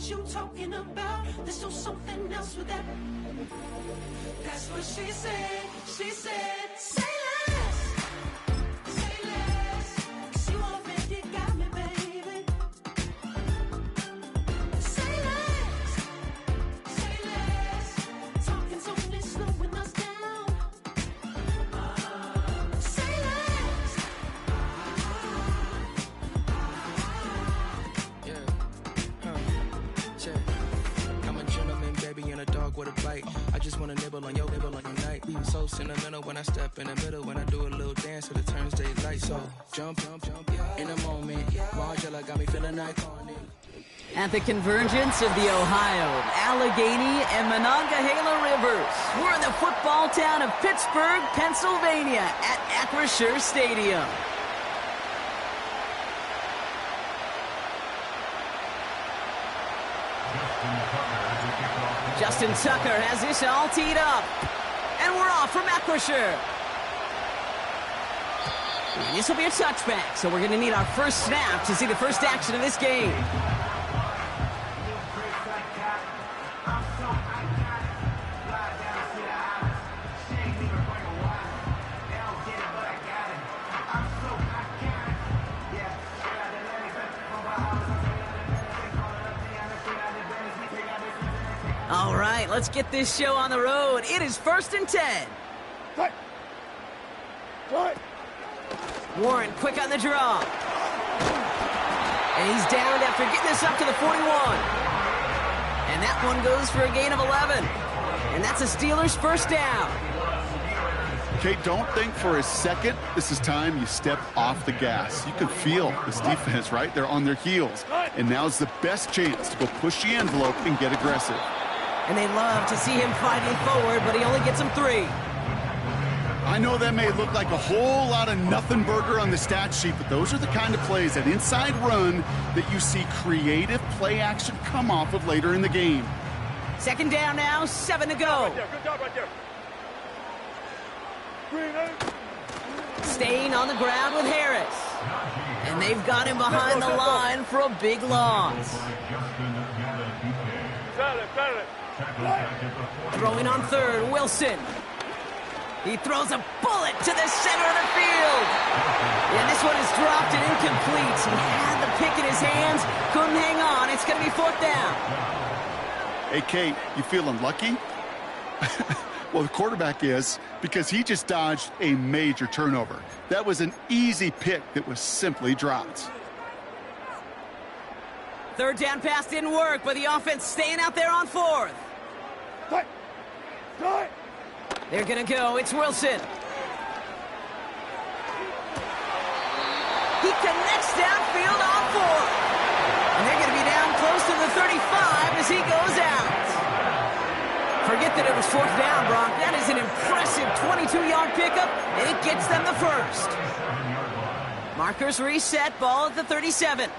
what you talking about. There's still something else with that. That's what she said. She said, say less. Say less. 'Cause you already got me, baby. Say less. Say less. Talking's only slowing us down. Say less. I'm a gentleman, baby, and a dog with a bite. I just wanna nibble on your night. You so sentimental when I step in the middle. When I do a little dance till it turns daylight. So jump, in a moment. Margella got me feeling iconic. At the convergence of the Ohio, Allegheny, and Monongahela Rivers, we're in the football town of Pittsburgh, Pennsylvania, at Acrisure Stadium. Justin Tucker has this all teed up. And we're off from Acrisure. And this will be a touchback, so we're going to need our first snap to see the first action of this game. All right, let's get this show on the road. It is 1st and 10. Cut. Warren quick on the draw. And he's down after getting this up to the 41. And that one goes for a gain of 11. And that's a Steelers first down. Okay, don't think for a second this is time you step off the gas. You can feel this defense, right? They're on their heels. And now's the best chance to go push the envelope and get aggressive. And they love to see him fighting forward, but he only gets them 3. I know that may look like a whole lot of nothing burger on the stat sheet, but those are the kind of plays, that inside run, that you see creative play action come off of later in the game. 2nd down now, 7 to go. Good job right there. Staying on the ground with Harris. And they've got him behind the line for a big loss. Throwing on 3rd, Wilson. He throws a bullet to the center of the field. And this one is dropped and incomplete. He had the pick in his hands, couldn't hang on. It's going to be 4th down. Hey, Kate, you feeling lucky? Well, the quarterback is, because he just dodged a major turnover. That was an easy pick that was simply dropped. 3rd down pass didn't work, but the offense staying out there on 4th. They're going to go. It's Wilson. He connects downfield on 4th. And they're going to be down close to the 35 as he goes out. Forget that it was 4th down, Brock. That is an impressive 22-yard pickup, and it gets them the first. Markers reset, ball at the 37.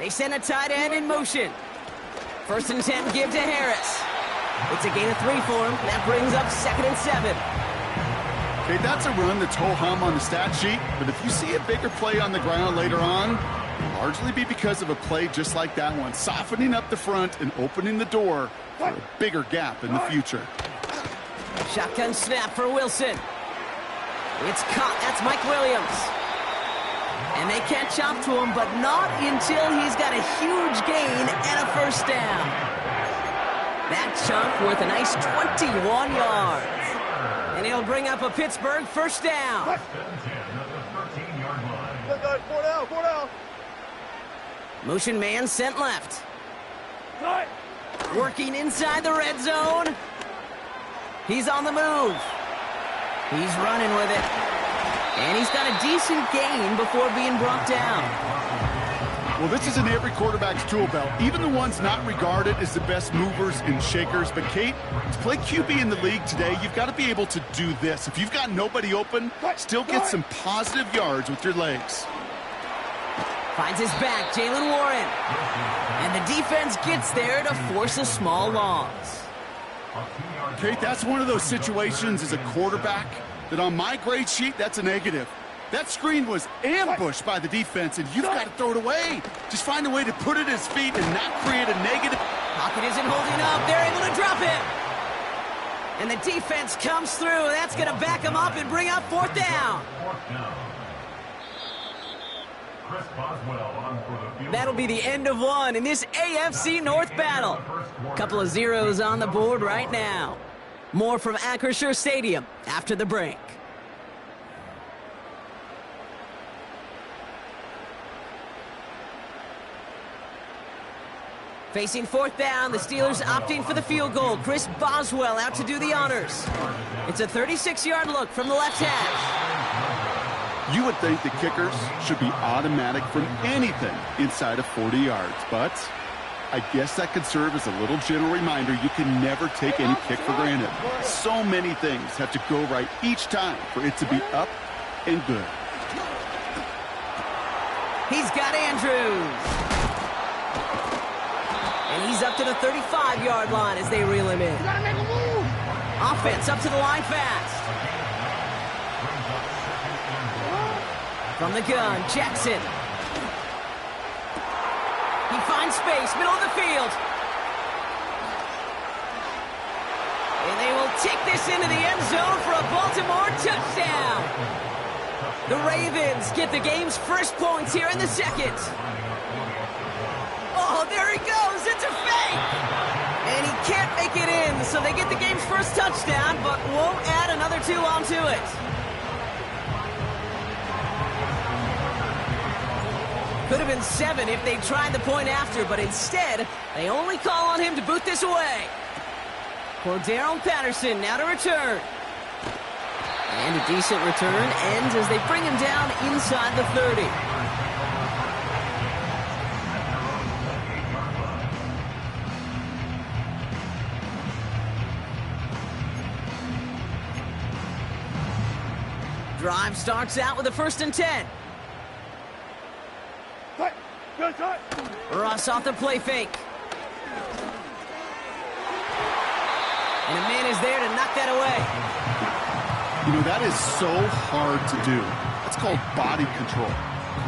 They send a tight end in motion. 1st and 10, give to Harris. It's a gain of 3 for him. That brings up 2nd and 7. Okay, that's a run that's ho-hum on the stat sheet, but if you see a bigger play on the ground later on, it'll largely be because of a play just like that one, softening up the front and opening the door for a bigger gap in the future. Shotgun snap for Wilson. It's caught. That's Mike Williams. And they catch up to him, but not until he's got a huge gain and a 1st down. That chunk worth a nice 21 yards. And he'll bring up a Pittsburgh 1st down. 4 down. Motion man sent left. Working inside the red zone. He's on the move. He's running with it. And he's got a decent gain before being brought down. Well, this is in every quarterback's tool belt, even the ones not regarded as the best movers and shakers. But, Kate, to play QB in the league today, you've got to be able to do this. If you've got nobody open, still get some positive yards with your legs. Finds his back, Jaylen Warren. And the defense gets there to force a small loss. Kate, that's one of those situations as a quarterback that on my grade sheet, that's a negative. That screen was ambushed by the defense, and you've got to throw it away. Just find a way to put it at his feet and not create a negative. Pocket isn't holding up. They're able to drop it. And the defense comes through. That's going to back them up and bring up fourth down. That'll be the end of one in this AFC North battle. Couple of zeros on the board right now. More from Acrisure Stadium after the break. Facing fourth down, the Steelers opting for the field goal. Chris Boswell out to do the honors. It's a 36-yard look from the left hash. You would think the kickers should be automatic from anything inside of 40 yards, but I guess that could serve as a little gentle reminder you can never take any kick for granted. So many things have to go right each time for it to be up and good. He's got Andrews. And he's up to the 35-yard line as they reel him in. Offense up to the line fast. From the gun, Jackson. He finds space, middle of the field. And they will take this into the end zone for a Baltimore touchdown. The Ravens get the game's first points here in the second. Oh, there he goes. It's a fake. And he can't make it in, so they get the game's first touchdown, but won't add another 2 onto it. Could have been 7 if they tried the point after, but instead, they only call on him to boot this away. Cordarrelle Patterson now to return. And a decent return ends as they bring him down inside the 30. Drive starts out with a 1st and 10. Russ off the play fake. And a man is there to knock that away. You know, that is so hard to do. That's called body control.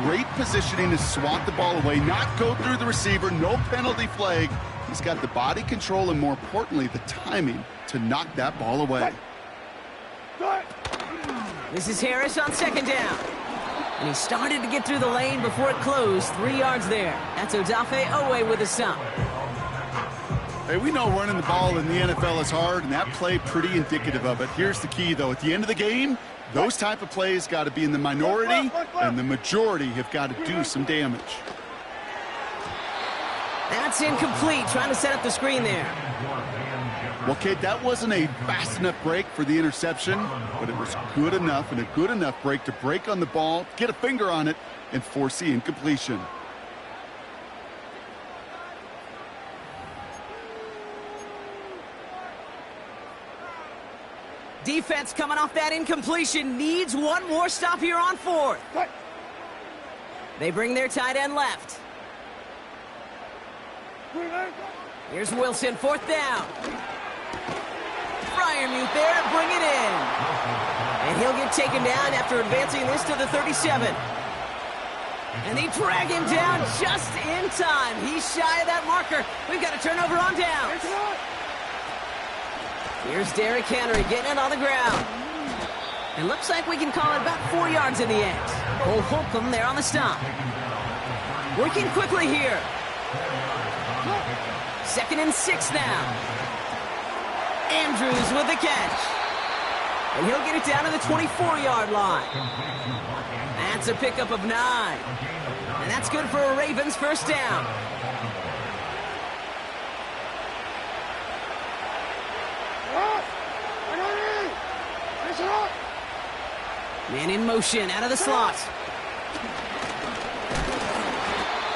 Great positioning to swat the ball away, not go through the receiver, no penalty flag. He's got the body control and, more importantly, the timing to knock that ball away. This is Harris on 2nd down. And he started to get through the lane before it closed. 3 yards there. That's Odafe Owe with a stop. Hey, we know running the ball in the NFL is hard, and that play pretty indicative of it. Here's the key, though. At the end of the game, those type of plays got to be in the minority, and the majority have got to do some damage. That's incomplete. Trying to set up the screen there. Well, Kate, that wasn't a fast enough break for the interception, but it was good enough and a good enough break to break on the ball, get a finger on it, and force the incompletion. Defense coming off that incompletion needs one more stop here on 4th. They bring their tight end left. Here's Wilson, 4th down. Freiermuth there to bring it in. And he'll get taken down after advancing this to the 37. And they drag him down just in time. He's shy of that marker. We've got a turnover on downs. Here's Derrick Henry getting it on the ground. It looks like we can call it about 4 yards in the end. Cole Holcomb there on the stop. Working quickly here. 2nd and 6 now. Andrews with the catch. And he'll get it down to the 24-yard line. That's a pickup of 9. And that's good for a Ravens 1st down. Man in motion out of the slot.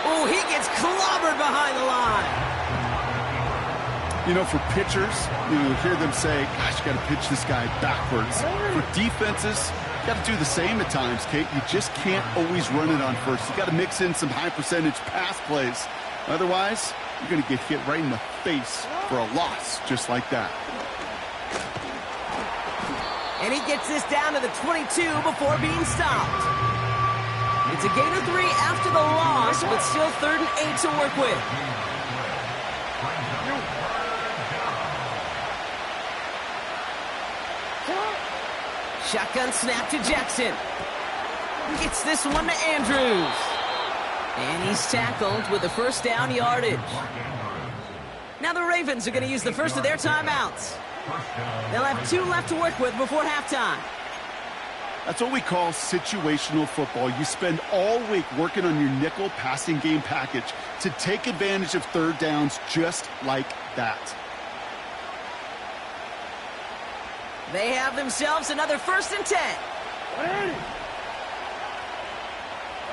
Oh, he gets clobbered behind the line. You know, for pitchers, you hear them say, gosh, you got to pitch this guy backwards. For defenses, you got to do the same at times, Kate. You just can't always run it on first. You got to mix in some high-percentage pass plays. Otherwise, you're going to get hit right in the face for a loss just like that. And he gets this down to the 22 before being stopped. It's a gain of 3 after the loss, but still 3rd and 8 to work with. Shotgun snap to Jackson. Gets this one to Andrews. And he's tackled with the first down yardage. Now the Ravens are going to use the first of their timeouts. They'll have 2 left to work with before halftime. That's what we call situational football. You spend all week working on your nickel passing game package to take advantage of 3rd downs just like that. They have themselves another 1st and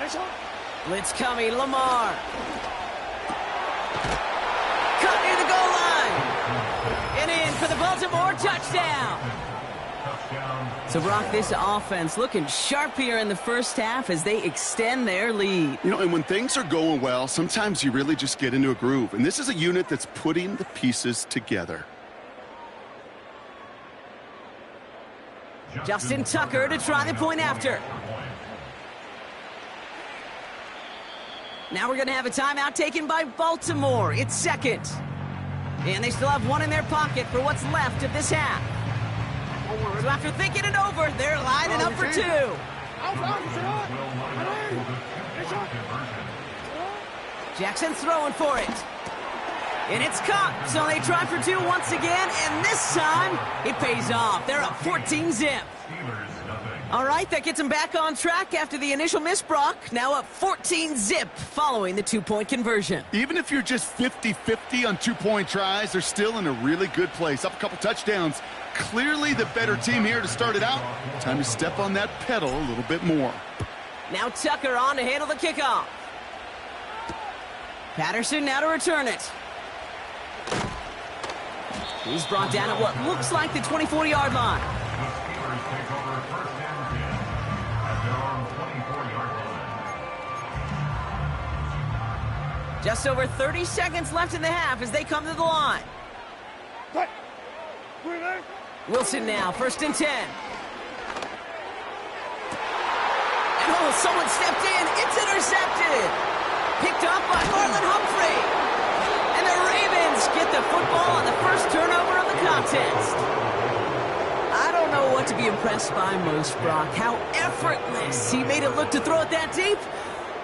10. Blitz coming, Lamar. Cut near the goal line. And in for the Baltimore touchdown. So, Brock, this offense looking sharp here in the first half as they extend their lead. You know, and when things are going well, sometimes you really just get into a groove. And this is a unit that's putting the pieces together. Justin Tucker to try the point after. Now we're going to have a timeout taken by Baltimore. It's 2nd. And they still have 1 in their pocket for what's left of this half. So after thinking it over, they're lining up for 2. Jackson's throwing for it. And it's caught, so they try for 2 once again, and this time it pays off. They're up 14-zip. All right, that gets them back on track after the initial miss, Brock. Now up 14-zip following the 2-point conversion. Even if you're just 50-50 on 2-point tries, they're still in a really good place. Up a couple touchdowns. Clearly the better team here to start it out. Time to step on that pedal a little bit more. Now Tucker on to handle the kickoff. Patterson now to return it. He's brought down at what looks like the 24-yard line. Just over 30 seconds left in the half as they come to the line. Wilson now, 1st and 10. And oh, someone stepped in. It's intercepted. Picked up by Marlon Humphrey. And the Ravens get the football on the first turnover of the contest. I don't know what to be impressed by most, Brock. How effortless he made it look to throw it that deep,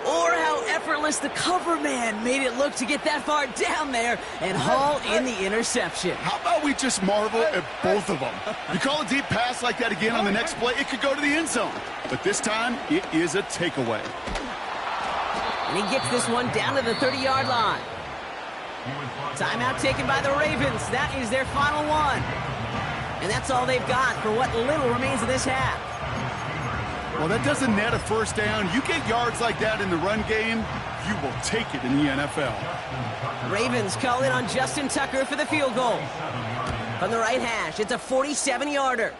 or how effortless the cover man made it look to get that far down there and haul in the interception. How about we just marvel at both of them? You call a deep pass like that again on the next play, it could go to the end zone. But this time, it is a takeaway. And he gets this one down to the 30-yard line. Timeout taken by the Ravens. That is their final one. And that's all they've got for what little remains of this half. Well, that doesn't net a first down. You get yards like that in the run game, you will take it in the NFL. Ravens call in on Justin Tucker for the field goal. From the right hash, it's a 47-yarder.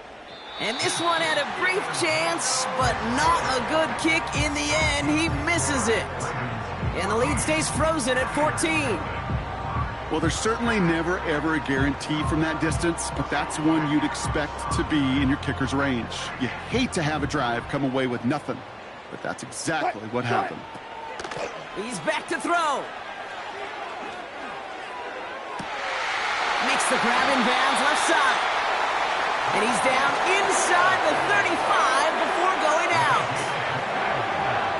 And this one had a brief chance, but not a good kick in the end. He misses it. And the lead stays frozen at 14. Well, there's certainly never, ever a guarantee from that distance, but that's one you'd expect to be in your kicker's range. You hate to have a drive come away with nothing, but that's exactly what happened. He's back to throw. Makes the grab in bounds left side. And he's down inside the 35 before going out.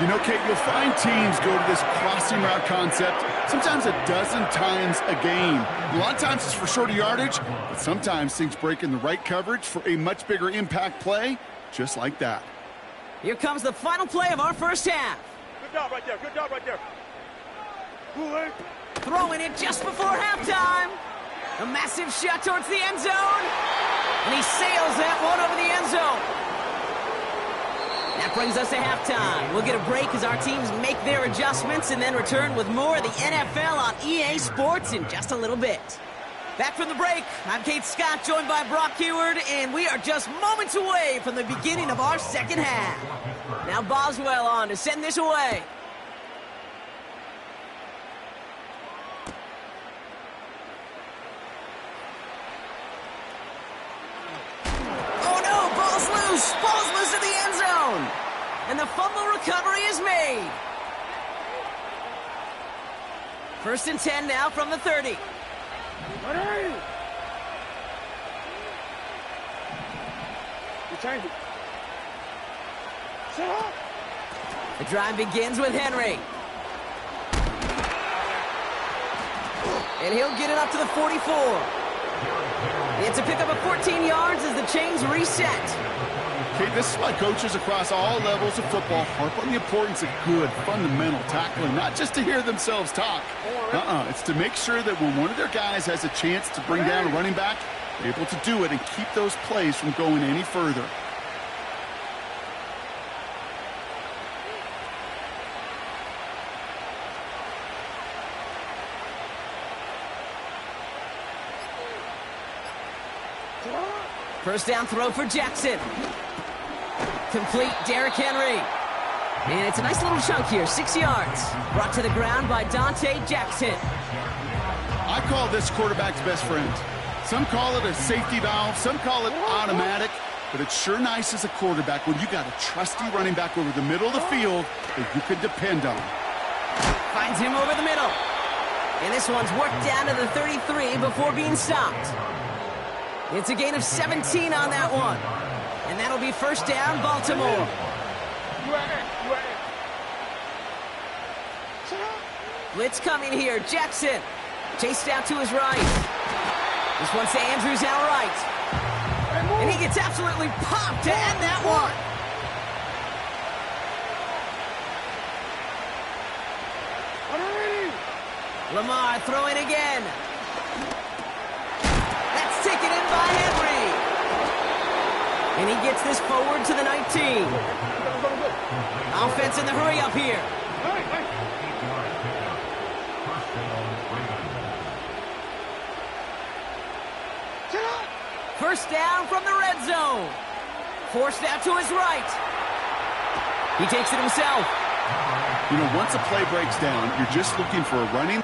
You know, Kate, you'll find teams go to this crossing route concept sometimes a dozen times a game. A lot of times it's for shorter yardage, but sometimes things break in the right coverage for a much bigger impact play, just like that. Here comes the final play of our first half. Good job right there. Good job right there. Throwing it just before halftime. A massive shot towards the end zone. And he sails that one over the end zone. That brings us to halftime. We'll get a break as our teams make their adjustments and then return with more of the NFL on EA Sports in just a little bit. Back from the break, I'm Kate Scott, joined by Brock Huard, and we are just moments away from the beginning of our second half. Now Boswell on to send this away. Ball's loose in the end zone. And the the fumble recovery is made. 1st and 10 now from the 30. The drive begins with Henry. And he'll get it up to the 44. It's a pickup of 14 yards as the chains reset. Okay, this is why coaches across all levels of football harp on the importance of good, fundamental tackling, not just to hear themselves talk. It's to make sure that when one of their guys has a chance to bring down a running back, they're able to do it and keep those plays from going any further. First down throw for Jackson. Complete, Derrick Henry. And it's a nice little chunk here, 6 yards. Brought to the ground by Dante Jackson. I call this quarterback's best friend. Some call it a safety valve, some call it automatic, but it's sure nice as a quarterback when you got a trusty running back over the middle of the field that you can depend on. Finds him over the middle. And this one's worked down to the 33 before being stopped. It's a gain of 17 on that one. And that'll be first down, Baltimore. Blitz coming here. Jackson chased out to his right. This one's to Andrews out right. And he gets absolutely popped to end that one. Lamar throwing again. That's taken in by Henry. And he gets this forward to the 19. Offense in the hurry up here. First down from the red zone. Forced out to his right. He takes it himself. You know, once a play breaks down, you're just looking for a running